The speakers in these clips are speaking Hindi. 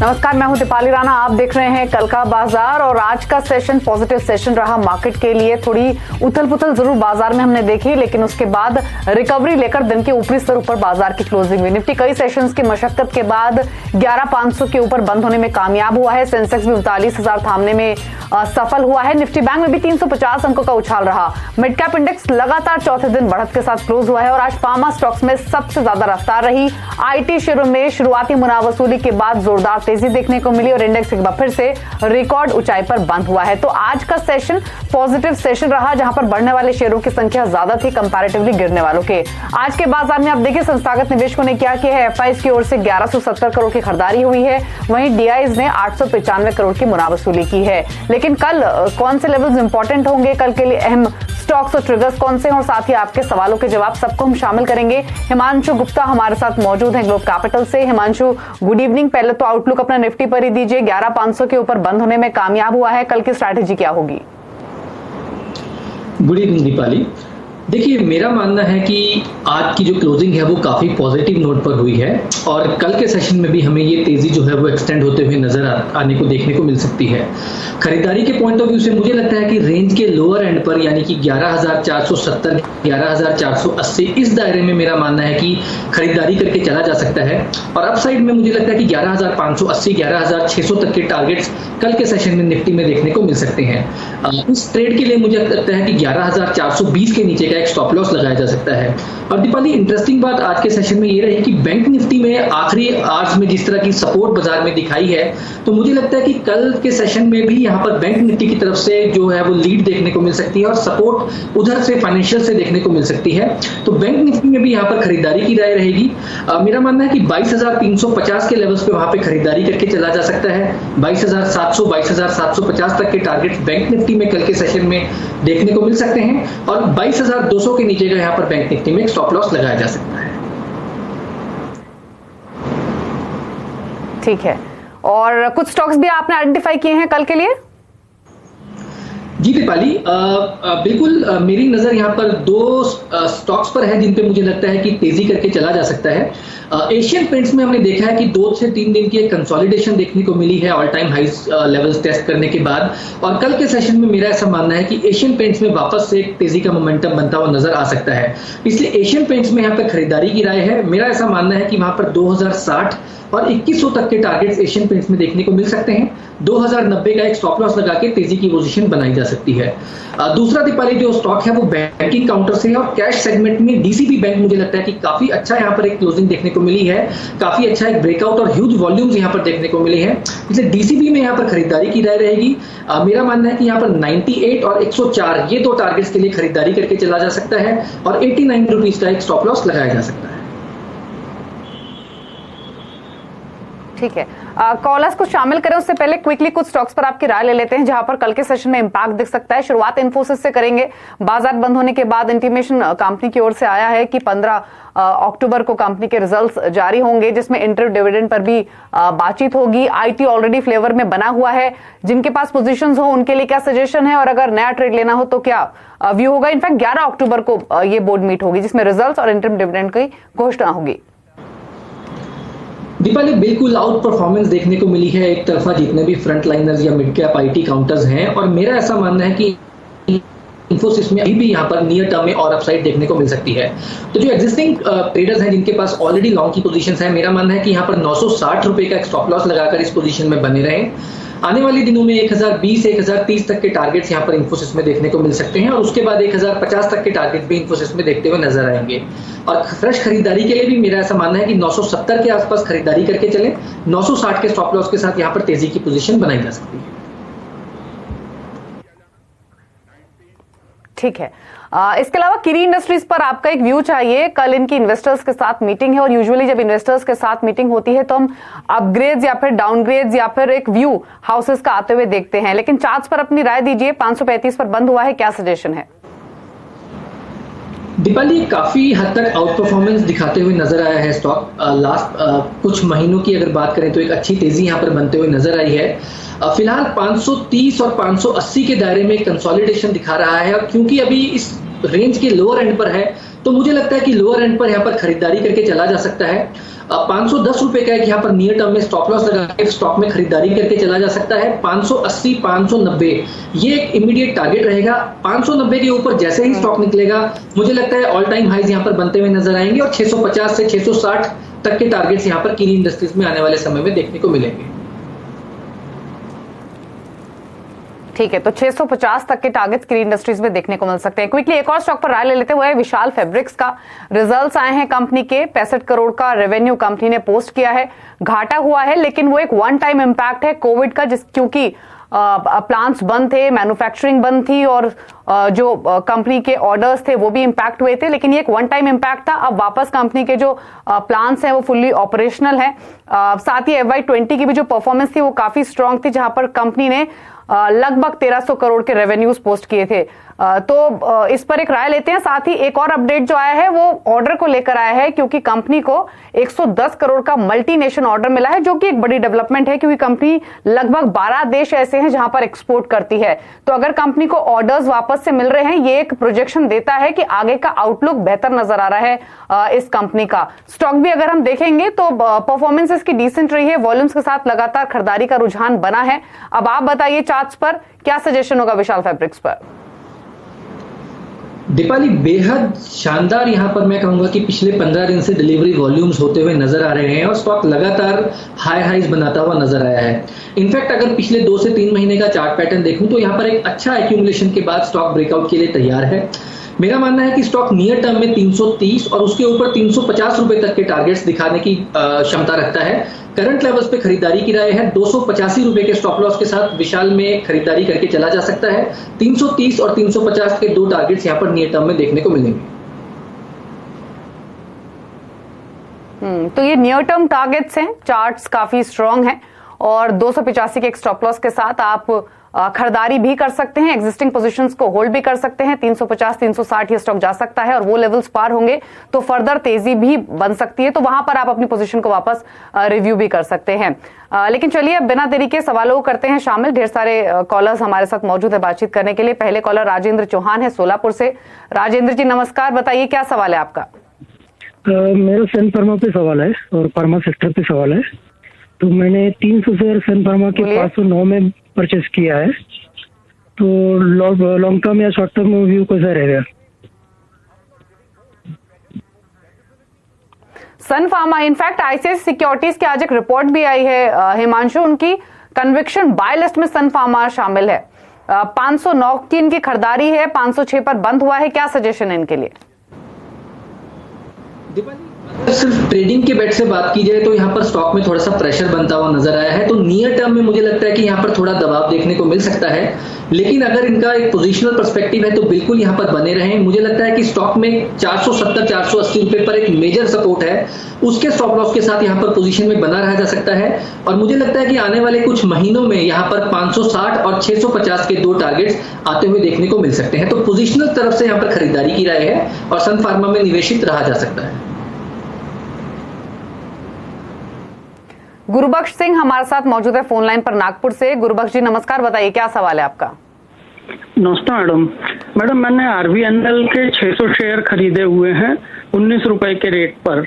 नमस्कार, मैं हूं दीपाली राणा। आप देख रहे हैं कल का बाजार और आज का सेशन पॉजिटिव सेशन रहा मार्केट के लिए। थोड़ी उथल पुथल जरूर बाजार में हमने देखी, लेकिन उसके बाद रिकवरी लेकर दिन के ऊपरी स्तर ऊपर बाजार की क्लोजिंग हुई। निफ्टी कई सेशंस की मशक्कत के बाद 11,500 के ऊपर बंद होने में कामयाब हुआ है। सेंसेक्स भी 39,000 थामने में सफल हुआ है। निफ्टी बैंक में भी 350 अंकों का उछाल रहा। मिड कैप इंडेक्स लगातार चौथे दिन बढ़त के साथ क्लोज हुआ है और आज फार्मा स्टॉक्स में सबसे ज्यादा रफ्तार रही। आईटी शेयरों में शुरुआती मुनाफा वसूली के बाद जोरदार तेजी देखने को मिली और इंडेक्स एक बार फिर से रिकॉर्ड ऊंचाई पर बंद हुआ है। तो आज का सेशन पॉजिटिव सेशन रहा, जहां पर बढ़ने वाले शेयरों की संख्या ज्यादा थी कंपैरेटिवली गिरने वालों के। आज के बाजार में आप देखिए, संस्थागत निवेशकों ने क्या किया है। एफआईज की ओर से 1170 करोड़ की खरीदारी हुई है, वहीं डीआईज ने 895 करोड़ की मुनाफा वसूली की है। लेकिन कल कौन से लेवल्स इंपॉर्टेंट होंगे, कल के लिए अहम स्टॉक्स और ट्रिगर्स कौन से हैं, और साथ ही आपके सवालों के जवाब सबको हम शामिल करेंगे। हिमांशु गुप्ता हमारे साथ मौजूद हैं ग्लोब कैपिटल से। Himanshu, good evening. पहले तो आउटलुक अपना निफ्टी पर ही दीजिए। 11,500 के ऊपर बंद होने में कामयाब हुआ है, कल की स्ट्रैटेजी क्या होगी? Good evening Deepali. देखिए, मेरा मानना है कि आज की जो क्लोजिंग है वो काफ़ी पॉजिटिव नोट पर हुई है और कल के सेशन में भी हमें ये तेज़ी जो है वो एक्सटेंड होते हुए नजर आने को देखने को मिल सकती है। खरीदारी के पॉइंट ऑफ व्यू से मुझे लगता है कि रेंज के लोअर एंड पर यानी कि 11,470 11,480 इस दायरे में मेरा मानना है कि खरीदारी करके चला जा सकता है और अपसाइड में मुझे लगता है कि 11,580 11,600 तक के टारगेट्स कल के सेशन में निफ्टी में देखने को मिल सकते हैं। इस ट्रेड के लिए मुझे लगता है कि 11,420 के नीचे का एक स्टॉप लॉस लगाया जा सकता है। और दीपाली, इंटरेस्टिंग बात आज के सेशन में ये रही कि बैंक निफ्टी में आखिरी आवर्स में जिस तरह की सपोर्ट बाजार में दिखाई है, तो मुझे लगता है कि कल के सेशन में भी यहाँ पर बैंक निफ्टी की तरफ से जो है वो लीड देखने को मिल सकती है और सपोर्ट उधर से फाइनेंशियल से देखने को मिल सकती है। तो बैंक निफ्टी में भी यहाँ पर खरीदारी की राय रहेगी। मेरा मानना है कि 22,350 के लेवल्स पे वहां पे खरीदारी करके चला जा सकता है। 22,700 22,750 तक के टारगेट बैंक निफ्टी में कल के सेशन में देखने को मिल सकते हैं और 22,200 के नीचे का यहाँ पर बैंक निफ्टी में स्टॉप लॉस लगाया जा सकता है। ठीक है, और कुछ स्टॉक्स भी आपने आइडेंटिफाई किए हैं कल के लिए? जी दीपाली, बिल्कुल मेरी नजर यहाँ पर दो स्टॉक्स पर है जिन पे मुझे लगता है कि तेजी करके चला जा सकता है। एशियन पेंट्स में हमने देखा है कि 2 से 3 दिन की एक कंसोलिडेशन देखने को मिली है ऑल टाइम हाइस लेवल्स टेस्ट करने के बाद, और कल के सेशन में मेरा ऐसा मानना है कि एशियन पेंट्स में वापस से एक तेजी का मोमेंटम बनता हुआ नजर आ सकता है। इसलिए एशियन पेंट्स में यहाँ पर खरीदारी की राय है। मेरा ऐसा मानना है कि वहां पर 2060 और 2100 तक के टारगेट्स एशियन पेंट्स में देखने को मिल सकते हैं। 2090 का एक स्टॉप लॉस लगा के तेजी की पोजीशन बनाई जा सकती है। दूसरा दीपाली जो स्टॉक है वो बैंकिंग काउंटर से है और कैश सेगमेंट में डीसीबी बैंक मुझे लगता है कि काफी अच्छा यहाँ पर एक क्लोजिंग देखने को मिली है, काफी अच्छा एक ब्रेकआउट और ह्यूज वॉल्यूम्स यहाँ पर देखने को मिले हैं। इसलिए डीसीबी में यहाँ पर खरीदारी की राय रहेगी। मेरा मानना है कि यहाँ पर 98 और 104 ये 2 टारगेट्स के लिए खरीदारी करके चला जा सकता है और 89 रुपीज का एक स्टॉप लॉस लगाया जा सकता है। ठीक है, कॉलर्स को शामिल करें उससे पहले क्विकली कुछ स्टॉक्स पर आपकी राय ले लेते हैं जहां पर कल के सेशन में इंपैक्ट दिख सकता है। शुरुआत इन्फोसिस से करेंगे। बाजार बंद होने के बाद इंटीमेशन कंपनी की ओर से आया है कि 15 अक्टूबर को कंपनी के रिजल्ट्स जारी होंगे, जिसमें इंटरम डिविडेंड पर भी बातचीत होगी। आईटी ऑलरेडी फ्लेवर में बना हुआ है। जिनके पास पोजीशंस हो उनके लिए क्या सजेशन है, और अगर नया ट्रेड लेना हो तो क्या व्यू होगा? इनफैक्ट 11 अक्टूबर को ये बोर्ड मीट होगी जिसमें रिजल्ट और इंटरम डिविडेंड की घोषणा होगी। दीपाली, बिल्कुल आउट परफॉर्मेंस देखने को मिली है एक तरफा जितने भी फ्रंट लाइनर्स या मिड कैप आईटी काउंटर्स हैं, और मेरा ऐसा मानना है कि इन्फोसिस में अभी भी यहाँ पर नियर टर्म में और अपसाइड देखने को मिल सकती है। तो जो एग्जिस्टिंग ट्रेडर्स हैं जिनके पास ऑलरेडी लॉन्ग की पोजीशंस हैं, मेरा मानना है कि यहाँ पर 960 रुपए का एक स्टॉप लॉस लगाकर इस पोजीशन में बने रहें। आने वाले दिनों में 1020 1030 तक के टारगेट्स यहाँ पर इन्फोसिस में देखने को मिल सकते हैं और उसके बाद 1050 तक के टारगेट भी इन्फोसिस में देखते हुए नजर आएंगे। और फ्रेश खरीदारी के लिए भी मेरा ऐसा मानना है कि 970 के आसपास खरीदारी करके चले। 960 के स्टॉप लॉस के साथ यहाँ पर तेजी की पोजीशन बनाई जा सकती है। ठीक है, इसके अलावा किरी इंडस्ट्रीज पर आपका एक व्यू चाहिए। कल इनकी इन्वेस्टर्स के साथ मीटिंग है और यूजुअली जब इन्वेस्टर्स के साथ मीटिंग होती है तो हम अपग्रेड्स या फिर डाउनग्रेड्स या फिर एक व्यू हाउसेस का आते हुए देखते हैं, लेकिन चार्ट्स पर अपनी राय दीजिए। 535 पर बंद हुआ है, क्या सजेशन है? दीपाली, काफी हद तक आउट परफॉर्मेंस दिखाते हुए नजर आया है स्टॉक। लास्ट कुछ महीनों की अगर बात करें तो एक अच्छी तेजी यहाँ पर बनते हुए नजर आई है। फिलहाल 530 और 580 के दायरे में कंसोलिडेशन दिखा रहा है और क्योंकि अभी इस रेंज के लोअर एंड पर है तो मुझे लगता है कि लोअर एंड पर यहाँ पर खरीदारी करके चला जा सकता है। 510 रुपए का एक यहाँ पर नियर टर्म में स्टॉप लॉस लगा के स्टॉक में खरीदारी करके चला जा सकता है। 580 590 ये एक इमीडिएट टारगेट रहेगा। 590 के ऊपर जैसे ही स्टॉक निकलेगा मुझे लगता है ऑल टाइम हाइज यहाँ पर बनते हुए नजर आएंगे और 650 से 660 तक के टारगेट्स यहाँ पर किनी इंडस्ट्रीज में आने वाले समय में देखने को मिलेंगे। ठीक है, तो 650 तक के टारगेट्स किनी इंडस्ट्रीज में देखने को मिल सकते हैं। क्विकली एक और स्टॉक पर राय ले लेते हुए, विशाल फैब्रिक्स का रिजल्ट्स आए हैं कंपनी के। 65 करोड़ का रेवेन्यू कंपनी ने पोस्ट किया है, घाटा हुआ है लेकिन वो एक वन टाइम इंपैक्ट है कोविड का, क्योंकि प्लांट्स बंद थे, मैन्युफैक्चरिंग बंद थी और जो कंपनी के ऑर्डर्स थे वो भी इंपैक्ट हुए थे, लेकिन ये एक वन टाइम इंपैक्ट था। अब वापस कंपनी के जो प्लांट्स हैं वो फुल्ली ऑपरेशनल है। साथ ही FY20 की भी जो परफॉर्मेंस थी वो काफी स्ट्रांग थी, जहां पर कंपनी ने लगभग 1300 करोड़ के रेवेन्यूज पोस्ट किए थे। तो इस पर एक राय लेते हैं। साथ ही एक और अपडेट जो आया है वो ऑर्डर को लेकर आया है, क्योंकि कंपनी को 110 करोड़ का मल्टीनेशनल ऑर्डर मिला है, जो कि एक बड़ी डेवलपमेंट है, क्योंकि कंपनी लगभग 12 देश ऐसे हैं जहां पर एक्सपोर्ट करती है। तो अगर कंपनी को ऑर्डर्स वापस से मिल रहे हैं, ये एक प्रोजेक्शन देता है कि आगे का आउटलुक बेहतर नजर आ रहा है इस कंपनी का। स्टॉक भी अगर हम देखेंगे तो परफॉर्मेंस इसकी डिसेंट रही है, वॉल्यूम्स के साथ लगातार खरीदारी का रुझान बना है। अब आप बताइए चार्ट्स पर क्या सजेशन होगा विशाल फैब्रिक्स पर? दीपाली, बेहद शानदार यहाँ पर मैं कहूंगा कि पिछले 15 दिन से डिलीवरी वॉल्यूम्स होते हुए नजर आ रहे हैं और स्टॉक लगातार हाई हाइज बनाता हुआ नजर आया है। इनफैक्ट अगर पिछले 2 से 3 महीने का चार्ट पैटर्न देखूं तो यहाँ पर एक अच्छा एक्यूमुलेशन के बाद स्टॉक ब्रेकआउट के लिए तैयार है। मेरा मानना है कि स्टॉक नियर टर्म में 330 और उसके ऊपर 350 रुपए तक के टारगेट्स दिखाने की क्षमता रखता है। करंट लेवल्स पे खरीदारी की राय है। 285 रुपए के स्टॉप लॉस के साथ विशाल में खरीदारी करके चला जा सकता है। 330 और 350 के 2 टारगेट्स यहां पर नियर टर्म में देखने को मिलेंगे। तो ये नियर टर्म टारगेट्स हैं, चार्ट्स काफी स्ट्रांग हैं और 285 के एक स्टॉप लॉस के साथ आप खरीदारी भी कर सकते हैं, एग्जिस्टिंग पोजीशंस को होल्ड भी कर सकते हैं। 350 360 ये स्टॉक जा सकता है और वो लेवल्स पार होंगे तो फर्दर तेजी भी बन सकती है, तो वहां पर आप अपनी पोजीशन को वापस रिव्यू भी कर सकते हैं। लेकिन चलिए अब बिना देरी के सवालों को करते हैं शामिल। ढेर सारे कॉलर्स हमारे साथ मौजूद है बातचीत करने के लिए। पहले कॉलर राजेंद्र चौहान है सोलापुर से। राजेंद्र जी नमस्कार, बताइए क्या सवाल है आपका? मेरा सन फार्मा पे सवाल है और फार्मा सेक्टर पे सवाल है। तो मैंने 300 शेयर सन फार्मा के 509 में परचेस किया है, तो लॉन्ग टर्म या शॉर्ट टर्म व्यू कैसा रहेगा? सन फार्मा, इनफैक्ट ICICI सिक्योरिटीज की आज एक रिपोर्ट भी आई है हिमांशु, उनकी कन्विक्शन बाय लिस्ट में सन फार्मा शामिल है। 509 की इनकी खरीदारी है, 506 पर बंद हुआ है, क्या सजेशन है इनके लिए? अगर सिर्फ ट्रेडिंग के बेट से बात की जाए तो यहाँ पर स्टॉक में थोड़ा सा प्रेशर बनता हुआ नजर आया है, तो नियर टर्म में मुझे लगता है कि यहाँ पर थोड़ा दबाव देखने को मिल सकता है। लेकिन अगर इनका एक पोजिशनल पर्सपेक्टिव है तो बिल्कुल यहाँ पर बने रहें। मुझे लगता है कि स्टॉक में 470 480 रुपए पर एक मेजर सपोर्ट है, उसके स्टॉप लॉस के साथ यहाँ पर पोजीशन में बना रहा जा सकता है। और मुझे लगता है कि आने वाले कुछ महीनों में यहाँ पर 560 और 650 के 2 टारगेट्स आते हुए देखने को मिल सकते हैं। तो पोजिशनल तरफ से यहाँ पर खरीदारी की राय है और सन फार्मा में निवेशित रहा जा सकता है। गुरुबख्श सिंह हमारे साथ मौजूद है फोन लाइन पर नागपुर से। गुरुबख्श जी नमस्कार, बताइए क्या सवाल है आपका? नमस्कार मैडम, मैंने RVNL के 600 शेयर खरीदे हुए हैं 19 रुपए के रेट पर।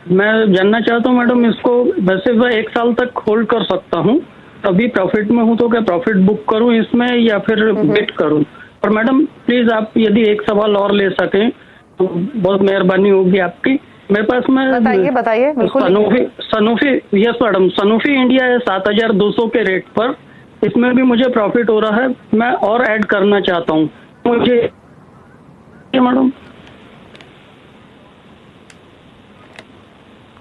मैं जानना चाहता हूँ मैडम, इसको वैसे मैं 1 साल तक होल्ड कर सकता हूँ, अभी प्रॉफिट में हूँ तो क्या प्रॉफिट बुक करूँ इसमें या फिर बिट करूँ? और मैडम प्लीज आप यदि एक सवाल और ले सकें तो बहुत मेहरबानी होगी आपकी। मेरे पास में बताइए Sanofi yes madam, Sanofi India है 7200 के रेट पर, इसमें भी मुझे प्रॉफिट हो रहा है, मैं और ऐड करना चाहता हूँ मुझे मैडम।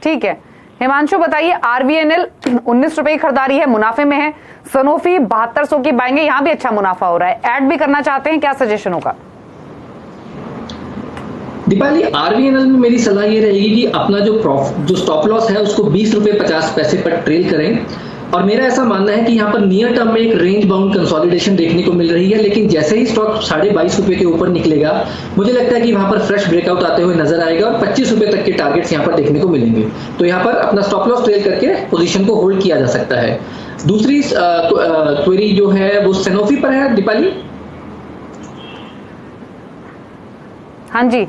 ठीक है हिमांशु, बताइए RVNL 19 रुपए की खरीदारी है, मुनाफे में है। सनोफी 7200 की बाएंगे, यहाँ भी अच्छा मुनाफा हो रहा है, ऐड भी करना चाहते हैं, क्या सजेशन होगा? दीपाली, RVNL में मेरी सलाह ये रहेगी कि अपना जो स्टॉप लॉस है उसको 20 रुपए 50 पैसे पर ट्रेल करें। और मेरा ऐसा मानना है कि यहाँ पर नियर टर्म में एक रेंज बाउंड कंसोलिडेशन देखने को मिल रही है, लेकिन जैसे ही स्टॉक 22.5 रुपए के ऊपर निकलेगा मुझे लगता है कि वहां पर फ्रेश ब्रेकआउट आते हुए नजर आएगा और 25 रुपए तक के टारगेट्स यहाँ पर देखने को मिलेंगे। तो यहाँ पर अपना स्टॉप लॉस ट्रेल करके पोजीशन को होल्ड किया जा सकता है। दूसरी क्वेरी जो है वो सनोफी पर है दीपाली। हाँ जी,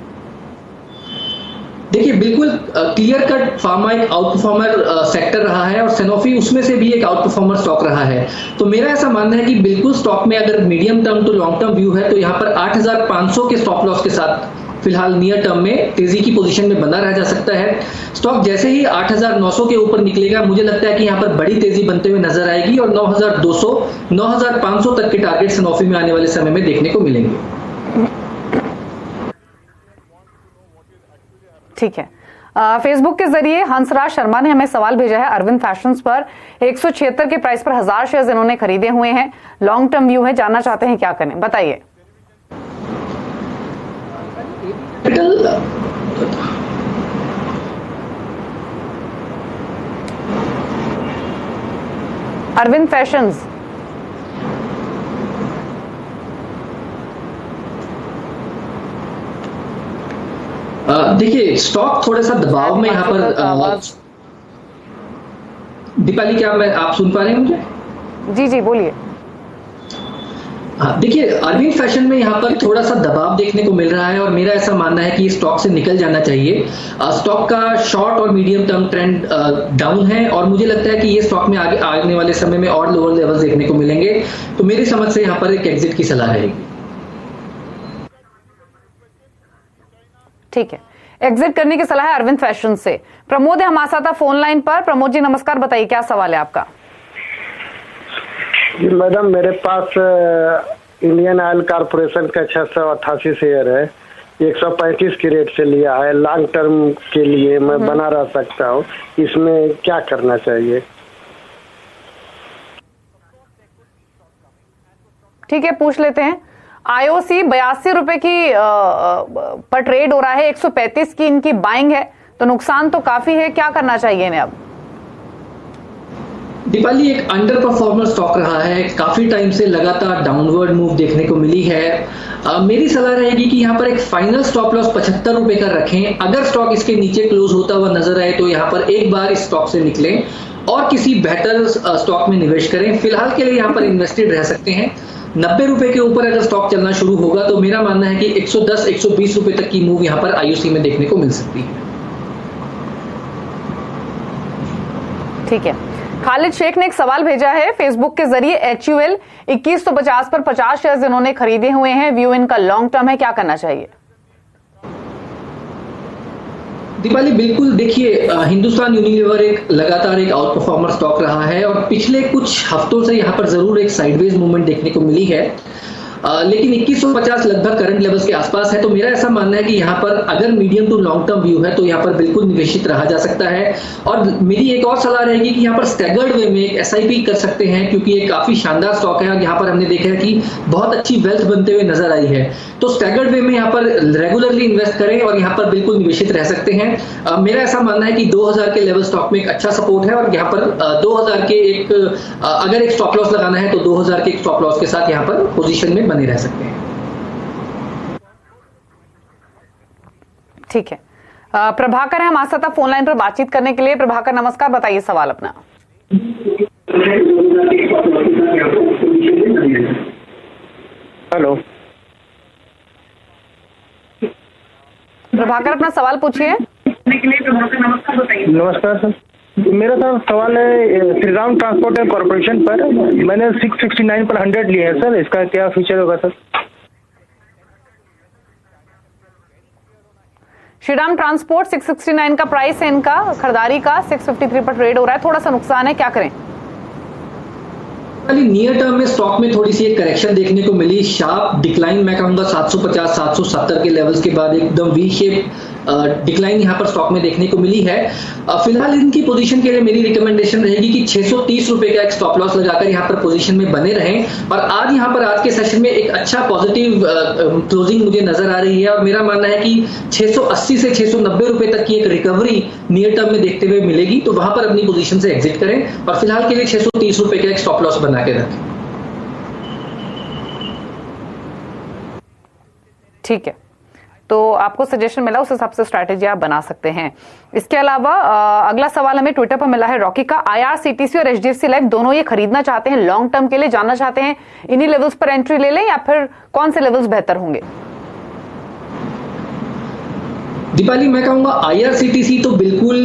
देखिए बिल्कुल क्लियर कट फार्मा एक आउट परफॉर्मर सेक्टर रहा है और सैनोफी उसमें से भी एक आउट परफॉर्मर स्टॉक रहा है। तो मेरा ऐसा मानना है कि बिल्कुल स्टॉक में अगर medium term to long term view है तो यहाँ पर 8,500 के स्टॉप लॉस के साथ फिलहाल नियर टर्म में तेजी की पोजीशन में बना रह जा सकता है। स्टॉक जैसे ही 8,900 के ऊपर निकलेगा मुझे लगता है कि यहाँ पर बड़ी तेजी बनते हुए नजर आएगी और 9,200 9,500 तक के टारगेट सैनोफी में आने वाले समय में देखने को मिलेंगे। ठीक है। फेसबुक के जरिए हंसराज शर्मा ने हमें सवाल भेजा है अरविंद फैशंस पर 176 के प्राइस पर 1000 शेयर्स इन्होंने खरीदे हुए हैं, लॉन्ग टर्म व्यू है, जानना चाहते हैं क्या करें, बताइए। अरविंद फैशंस देखिए स्टॉक थोड़ा सा दबाव में यहाँ पर दीपाली क्या आप सुन पा रहे हैं मुझे? जी जी बोलिए। हाँ देखिए अरविंद फैशन में यहाँ पर थोड़ा सा दबाव देखने को मिल रहा है और मेरा ऐसा मानना है कि ये स्टॉक से निकल जाना चाहिए। स्टॉक का शॉर्ट और मीडियम टर्म ट्रेंड डाउन है और मुझे लगता है कि ये स्टॉक में आगे आने वाले समय में और लोअर लेवल्स देखने को मिलेंगे। तो मेरी समझ से यहाँ पर एक एग्जिट की सलाह रहेगी। ठीक है, एग्जिट करने की सलाह है अरविंद फैशन से। प्रमोद है हमारे साथ फोन लाइन पर। प्रमोद जी नमस्कार, बताइए क्या सवाल है आपका? जी मैडम, मेरे पास इंडियन ऑयल कारपोरेशन का 688 शेयर है, 135 की रेट से लिया है। लॉन्ग टर्म के लिए मैं बना रह सकता हूँ, इसमें क्या करना चाहिए? ठीक है, पूछ लेते हैं। आईओसी 82 रुपए की पर ट्रेड हो रहा है, 135 की इनकी बाइंग है, तो नुकसान तो काफी है, क्या करना चाहिए इन्हें अब? दीपाली एक अंडर परफॉर्मर स्टॉक रहा है, काफी टाइम से लगातार डाउनवर्ड मूव देखने को मिली है। मेरी सलाह रहेगी कि यहाँ पर एक फाइनल स्टॉप लॉस 75 रुपए का रखें। अगर स्टॉक इसके नीचे क्लोज होता हुआ नजर आए तो यहाँ पर एक बार इस स्टॉक से निकलें और किसी बेहतर स्टॉक में निवेश करें। फिलहाल के लिए यहाँ पर इन्वेस्टेड रह सकते हैं। 90 रुपए के ऊपर अगर स्टॉक चलना शुरू होगा तो मेरा मानना है कि 110-120 रुपए तक की मूव यहाँ पर आईओसी में देखने को मिल सकती है। ठीक है, खालिद शेख ने एक सवाल भेजा है फेसबुक के जरिए। HUL 2150 पर 50 शेयर्स इन्होंने खरीदे हुए हैं, व्यू इनका लॉन्ग टर्म है, क्या करना चाहिए? दीपाली बिल्कुल देखिए हिंदुस्तान यूनिलीवर एक लगातार एक आउट परफॉर्मर स्टॉक रहा है और पिछले कुछ हफ्तों से यहाँ पर जरूर एक साइडवेज मूवमेंट देखने को मिली है, लेकिन 2150 लगभग करंट लेवल्स के आसपास है। तो मेरा ऐसा मानना है कि यहाँ पर अगर medium to long term view है तो यहाँ पर बिल्कुल निवेशित रहा जा सकता है। और मेरी एक और सलाह रहेगी कि यहाँ पर स्टैगर्ड वे में एक SIP कर सकते हैं, क्योंकि ये काफी शानदार स्टॉक है और यहाँ पर हमने देखा है कि बहुत अच्छी वेल्थ बनते हुए नजर आई है। तो स्टैगर्ड वे में यहाँ पर रेगुलरली इन्वेस्ट करें और यहाँ पर बिल्कुल निवेशित रह सकते हैं। मेरा ऐसा मानना है कि 2000 के लेवल स्टॉक में एक अच्छा सपोर्ट है और यहाँ पर 2000 के एक अगर एक स्टॉप लॉस लगाना है तो 2000 के एक स्टॉप लॉस के साथ यहाँ पर पोजीशन में बने रह सकते हैं। ठीक है, प्रभाकर है हमारे साथ फोन लाइन पर बातचीत करने के लिए। प्रभाकर नमस्कार, बताइए सवाल अपना। हेलो प्रभाकर अपना सवाल पूछिए। नमस्कार सर, मेरा सवाल है श्रीराम ट्रांसपोर्ट एंड कॉर्पोरेशन पर। मैंने 669 पर 100 लिए हैं सर, इसका क्या फ्यूचर होगा सर? श्रीराम ट्रांसपोर्ट 669 का प्राइस है इनका, खरीदारी का 653 पर ट्रेड हो रहा है, थोड़ा सा नुकसान है, क्या करें? नियर टर्म में स्टॉक में थोड़ी सी एक करेक्शन देखने को मिली, शार्प डिक्लाइन मैं कहूंगा 750-770 के लेवल्स के बाद एकदम वी शेप डिक्लाइन यहाँ पर स्टॉक में देखने को मिली है। फिलहाल इनकी पोजीशन के लिए मेरी रिकमेंडेशन रहेगी कि 630 रुपए का एक स्टॉप लॉस लगाकर यहाँ पर पोजीशन में बने रहें। और आज यहाँ पर आज के सेशन में एक अच्छा पॉजिटिव क्लोजिंग मुझे नजर आ रही है और मेरा मानना है कि 680 से 690 रुपए तक की एक रिकवरी नियर टर्म में देखते हुए मिलेगी, तो वहां पर अपनी पोजीशन से एग्जिट करें और फिलहाल के लिए 630 रुपए का एक स्टॉप लॉस बना के रखें। ठीक है, तो आपको सजेशन मिला, उस हिसाब से स्ट्रैटेजी आप बना सकते हैं। इसके अलावा अगला सवाल हमें ट्विटर पर मिला है रॉकी का। IRCTC और HDFC लाइफ दोनों ये खरीदना चाहते हैं लॉन्ग टर्म के लिए, जानना चाहते हैं इन्हीं लेवल्स पर एंट्री ले लें या फिर कौन से लेवल्स बेहतर होंगे? दीपाली, मैं कहूंगा आईआरसीटीसी तो बिल्कुल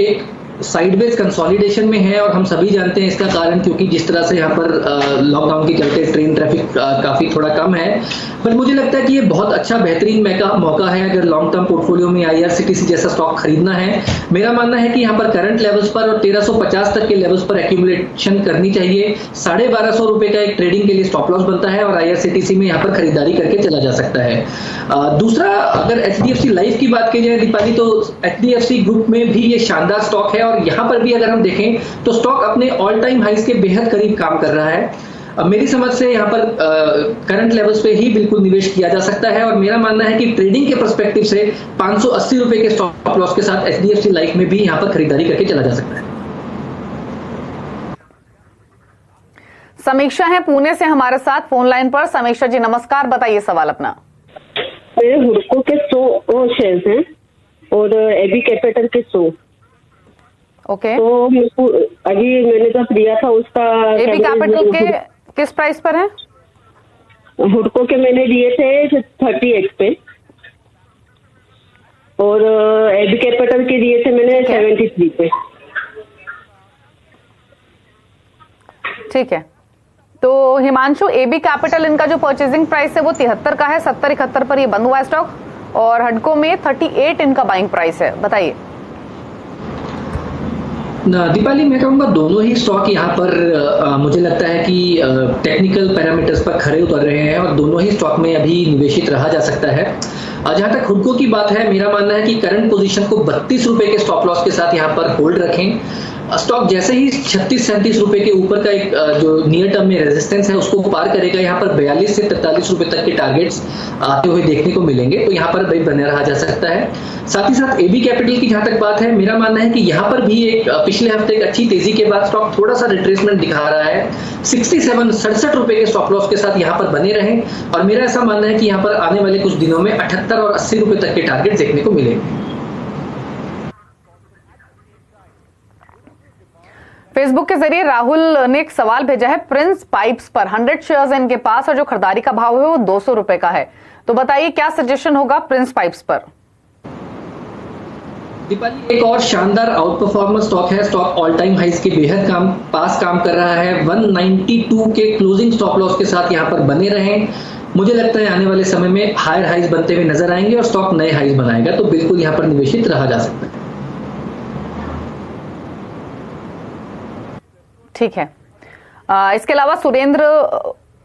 एक साइडवेज कंसोलिडेशन में है और हम सभी जानते हैं इसका कारण, क्योंकि जिस तरह से यहाँ पर लॉकडाउन के चलते ट्रेन ट्रैफिक काफी थोड़ा कम है। पर मुझे लगता है कि ये बहुत अच्छा बेहतरीन मौका है अगर लॉन्ग टर्म पोर्टफोलियो में आईआरसीटीसी जैसा स्टॉक खरीदना है। मेरा मानना है कि यहाँ पर करंट लेवल्स पर और 1350 तक के लेवल्स पर एक्यूमुलेशन करनी चाहिए। 1250 रुपए का एक ट्रेडिंग के लिए स्टॉप लॉस बनता है और आईआरसीटीसी में यहाँ पर खरीदारी करके चला जा सकता है। दूसरा, अगर एचडीएफसी लाइफ की बात की जाए दीपाली, तो एचडीएफसी ग्रुप में भी ये शानदार स्टॉक है और यहां पर भी अगर हम देखें तो स्टॉक अपने ऑल टाइम हाइस के बेहद करीब काम कर रहा है। अब मेरी समझ से यहां पर करंट लेवल्स पे ही बिल्कुल निवेश किया जा सकता है और मेरा मानना है कि ट्रेडिंग के पर्सपेक्टिव से 580 रुपए के स्टॉप लॉस के साथ एचडीएफसी लाइफ में भी यहां पर खरीदारी करके चला जा सकता है। समीक्षा है पुणे से हमारे साथ फोन लाइन पर। समीक्षा जी नमस्कार, बताइए सवाल अपना। मेरे हुडको के 100 शेयर्स हैं और एबी कैपिटल के 100। ओके, तो अभी मैंने जब लिया था उसका एबी कैपिटल के किस प्राइस पर है? हुडको के मैंने लिए थे 30x पे और एबी कैपिटल के लिए थे मैंने 73 पे। ठीक है, तो हिमांशु, एबी कैपिटल इनका जो परचेजिंग प्राइस है वो 73 का है, 70-71 पर ये बंद हुआ है स्टॉक और हडको में 38 इनका बाइंग प्राइस है। बताइए। दीपाली, मैं कहूँगा दोनों ही स्टॉक यहाँ पर मुझे लगता है कि टेक्निकल पैरामीटर्स पर खरे उतर रहे हैं और दोनों ही स्टॉक में अभी निवेशित रहा जा सकता है। जहां तक हुडको की बात है, मेरा मानना है कि करंट पोजीशन को 32 रुपए के स्टॉप लॉस के साथ यहाँ पर होल्ड रखें। स्टॉक जैसे ही 36-37 रुपए के ऊपर का एक जो नियर टर्म में रेजिस्टेंस है उसको पार करेगा, यहाँ पर 42 से 43 रुपए तक के टारगेट्स आते हुए देखने को मिलेंगे, तो यहाँ पर भाई बना रहा जा सकता है। साथ ही साथ एबी कैपिटल की जहां तक बात है, मेरा मानना है कि यहाँ पर भी एक पिछले हफ्ते एक अच्छी तेजी के बाद स्टॉक थोड़ा सा रिट्रेसमेंट दिखा रहा है। 67 रुपए के स्टॉप लॉस के साथ यहाँ पर बने रहें और मेरा ऐसा मानना है कि यहाँ पर आने वाले कुछ दिनों में 78 और 80 रुपए तक के टारगेट देखने को मिलेंगे। फेसबुक के जरिए राहुल ने एक सवाल भेजा है प्रिंस पाइप्स पर। 100 शेयर्स है इनके पास और जो खरीदारी का भाव है वो 200 रुपए का है। तो बताइए क्या सजेशन होगा प्रिंस पाइप्स पर? दीपाली, एक और शानदार आउट परफॉर्मेंस स्टॉक है। स्टॉक ऑल टाइम हाइस के बेहद काम कर रहा है। 192 के क्लोजिंग स्टॉप लॉस के साथ यहां पर बने रहें। मुझे लगता है आने वाले समय में हायर हाइस बनते हुए नजर आएंगे और स्टॉक नए हाइस बनाएगा, तो बिल्कुल यहां पर निवेशित रहा जा सकता है। ठीक है, इसके अलावा सुरेंद्र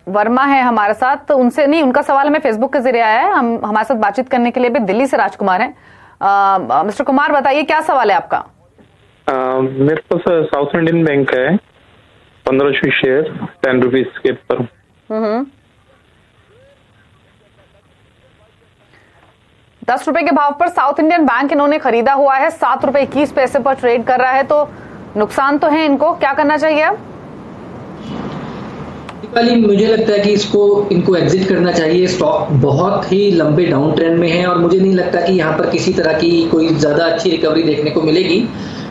वर्मा है हमारे साथ। उनसे नहीं, उनका सवाल हमें फेसबुक के जरिए आया है। हम हमारे साथ बातचीत करने के लिए भी दिल्ली से राजकुमार हैं। मिस्टर कुमार, बताइए क्या सवाल है आपका? मेरे पास साउथ इंडियन बैंक है 1500 शेयर 10 रुपीज के पर। 10 रुपए के भाव पर साउथ इंडियन बैंक इन्होंने खरीदा हुआ है। 7 रुपए 21 पैसे पर ट्रेड कर रहा है, तो नुकसान तो है इनको। क्या करना चाहिए अब? दीपाली, मुझे लगता है कि इनको एग्जिट करना चाहिए। स्टॉक बहुत ही लंबे डाउन ट्रेंड में है और मुझे नहीं लगता कि यहाँ पर किसी तरह की कोई ज्यादा अच्छी रिकवरी देखने को मिलेगी।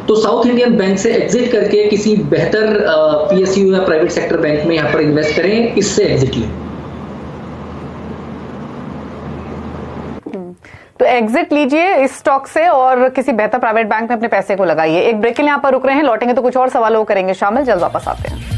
तो साउथ इंडियन बैंक से एग्जिट करके किसी बेहतर पीएसयू या प्राइवेट सेक्टर बैंक में यहाँ पर इन्वेस्ट करें, इससे एग्जिट लें। तो एग्जिट लीजिए इस स्टॉक से और किसी बेहतर प्राइवेट बैंक में अपने पैसे को लगाइए। एक ब्रेक के लिए यहाँ पर रुक रहे हैं, लौटेंगे तो कुछ और सवालों करेंगे शामिल। जल्द वापस आते हैं।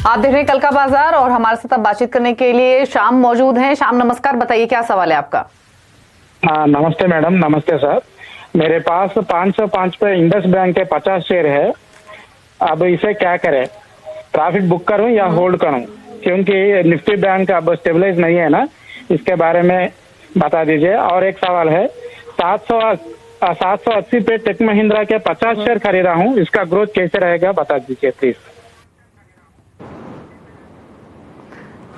आप देख रहे हैं कल का बाजार और हमारे साथ अब बातचीत करने के लिए शाम मौजूद हैं। शाम नमस्कार, बताइए क्या सवाल है आपका। नमस्ते मैडम। नमस्ते सर। मेरे पास 505 पे इंडस बैंक के 50 शेयर है। अब इसे क्या करें, प्रॉफिट बुक करूं या होल्ड करूं, क्योंकि निफ्टी बैंक अब स्टेबलाइज नहीं है ना, इसके बारे में बता दीजिए। और एक सवाल है, 780 पे टेक महिंद्रा के 50 शेयर खरीदा हूं, इसका ग्रोथ कैसे रहेगा बता दीजिए please.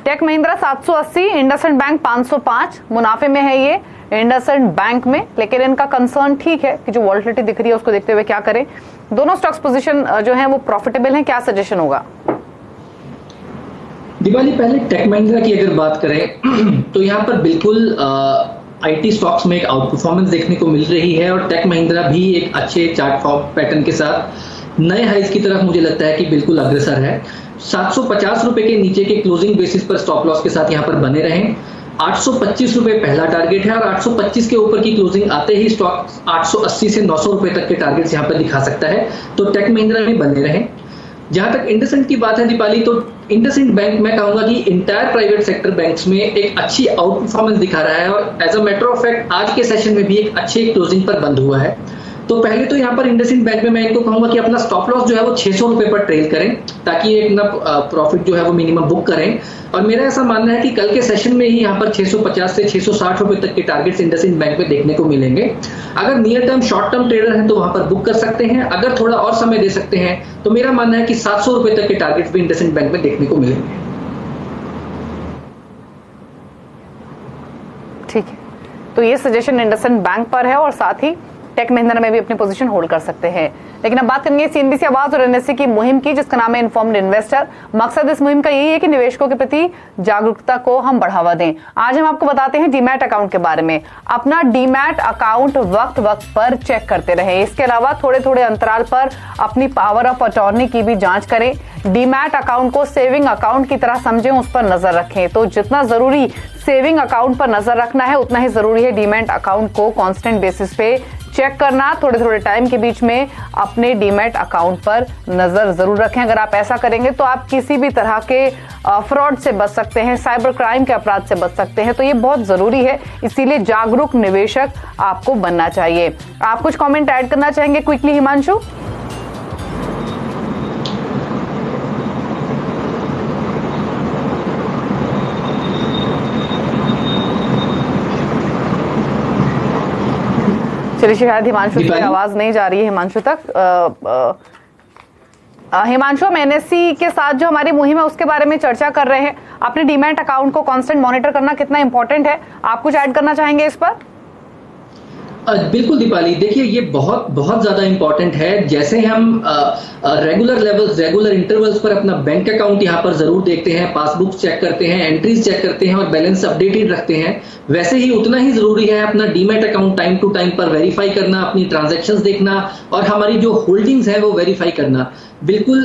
Tech Mahindra 780, IndusInd bank 505, मुनाफे में है ये इंडसइंड बैंक में, लेकिन इनका कंसर्न ठीक है कि जो वॉलिटिलिटी दिख रही है उसको देखते हुए क्या करें। दोनों स्टॉक्स पोजीशन जो है वो प्रॉफिटेबल हैं, क्या सजेशन होगा? दिवाली पहले टेक महिंद्रा की अगर बात करें तो यहाँ पर बिल्कुल आईटी स्टॉक्स में एक आउट परफॉर्मेंस देखने को मिल रही है और टेक महिंद्रा भी एक अच्छे चार्ट पैटर्न के साथ नए हाइज की तरफ मुझे लगता है कि बिल्कुल अग्रसर है। 750 रुपए के नीचे के क्लोजिंग बेसिस पर स्टॉप लॉस के साथ यहाँ पर बने रहें। 825 रुपए पहला टारगेट है और 825 के ऊपर की क्लोजिंग आते ही स्टॉक 880 से 900 रुपए तक के टारगेट्स यहाँ पर दिखा सकता है, तो टेक महिंद्रा में बने रहें। जहां तक इंडसइंड की बात है दीपाली, तो इंडसइंड बैंक मैं कहूंगा कि इंटायर प्राइवेट सेक्टर बैंक्स में एक अच्छी आउट परफॉर्मेंस दिखा रहा है और as a matter of fact आज के सेशन में भी एक अच्छे क्लोजिंग पर बंद हुआ है। तो पहले तो यहाँ पर इंडसइंड बैंक में मैं इनको कहूंगा कि अपना स्टॉप लॉस जो है वो 600 रुपए पर ट्रेल करें ताकि एक ना प्रॉफिट जो है वो मिनिमम बुक करें। और मेरा ऐसा मानना है कि कल के सेशन में ही यहाँ पर 650 से 660 रुपए तक के टारगेट्स इंडसइंड बैंक में देखने को मिलेंगे। अगर near term short term trader हैं तो वहां पर बुक कर सकते हैं, अगर थोड़ा और समय दे सकते हैं तो मेरा मानना है कि 700 रुपए तक के टारगेट्स भी इंडसइंड बैंक में देखने को मिलेंगे। ठीक है, तो ये सजेशन इंडसइंड बैंक पर है और साथ ही टेक महिंद्रा में भी अपनी पोजीशन होल्ड कर सकते हैं। लेकिन अब बात करेंगे सीएनबीसी आवाज और एनएससी की मुहिम की, जिसका नाम है इन्फॉर्म्ड इन्वेस्टर। मकसद इस मुहिम का यही है कि निवेशकों के प्रति जागरूकता को हम बढ़ावा दें। आज हम आपको बताते हैं डीमैट अकाउंट के बारे में। अपना डीमैट अकाउंट वक्त वक्त पर चेक करते रहें। इसके अलावा थोड़े थोड़े अंतराल पर अपनी पावर ऑफ अटॉर्नी की भी जांच करें। डीमैट अकाउंट को सेविंग अकाउंट की तरह समझें, उस पर नजर रखें। तो जितना जरूरी सेविंग अकाउंट पर नजर रखना है उतना ही जरूरी है डीमैट अकाउंट को कांस्टेंट बेसिस पे चेक करना। थोड़े थोड़े टाइम के बीच में अपने डीमैट अकाउंट पर नजर जरूर रखें। अगर आप ऐसा करेंगे तो आप किसी भी तरह के फ्रॉड से बच सकते हैं, साइबर क्राइम के अपराध से बच सकते हैं। तो ये बहुत जरूरी है, इसीलिए जागरूक निवेशक आपको बनना चाहिए। आप कुछ कमेंट ऐड करना चाहेंगे क्विकली हिमांशु? चलिए, शायद हिमांशु की आवाज नहीं जा रही है हिमांशु तक। हिमांशु, हम एनएससी के साथ जो हमारी मुहिम है उसके बारे में चर्चा कर रहे हैं। अपने डीमैट अकाउंट को कांस्टेंट मॉनिटर करना कितना इंपॉर्टेंट है, आप कुछ ऐड करना चाहेंगे इस पर? बिल्कुल दीपाली, देखिए ये बहुत बहुत ज्यादा इंपॉर्टेंट है। जैसे हम रेगुलर इंटरवल्स पर अपना बैंक अकाउंट यहाँ पर जरूर देखते हैं, पासबुक चेक करते हैं, एंट्रीज चेक करते हैं और बैलेंस अपडेटेड रखते हैं, वैसे ही उतना ही जरूरी है अपना demat account time to time पर वेरीफाई करना, अपनी ट्रांजैक्शंस देखना और हमारी जो होल्डिंग्स है वो वेरीफाई करना। बिल्कुल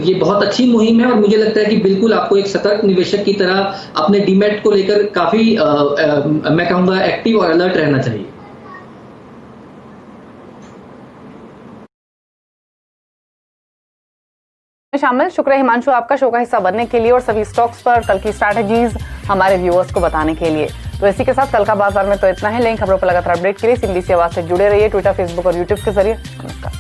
ये बहुत अच्छी मुहिम है और मुझे लगता है कि बिल्कुल आपको एक सतर्क निवेशक की तरह अपने डीमैट को लेकर काफी मैं कहूंगा एक्टिव और अलर्ट रहना चाहिए। शामिल, शुक्रिया हिमांशु आपका शो का हिस्सा बनने के लिए और सभी स्टॉक्स पर कल की स्ट्रैटेजीज हमारे व्यूअर्स को बताने के लिए। तो इसी के साथ कल का बाजार में तो इतना है, लेकिन खबरों पर लगातार अपडेट के लिए सीएनबीसी आवाज से जुड़े रहिए, ट्विटर, फेसबुक और यूट्यूब के जरिए। नमस्कार।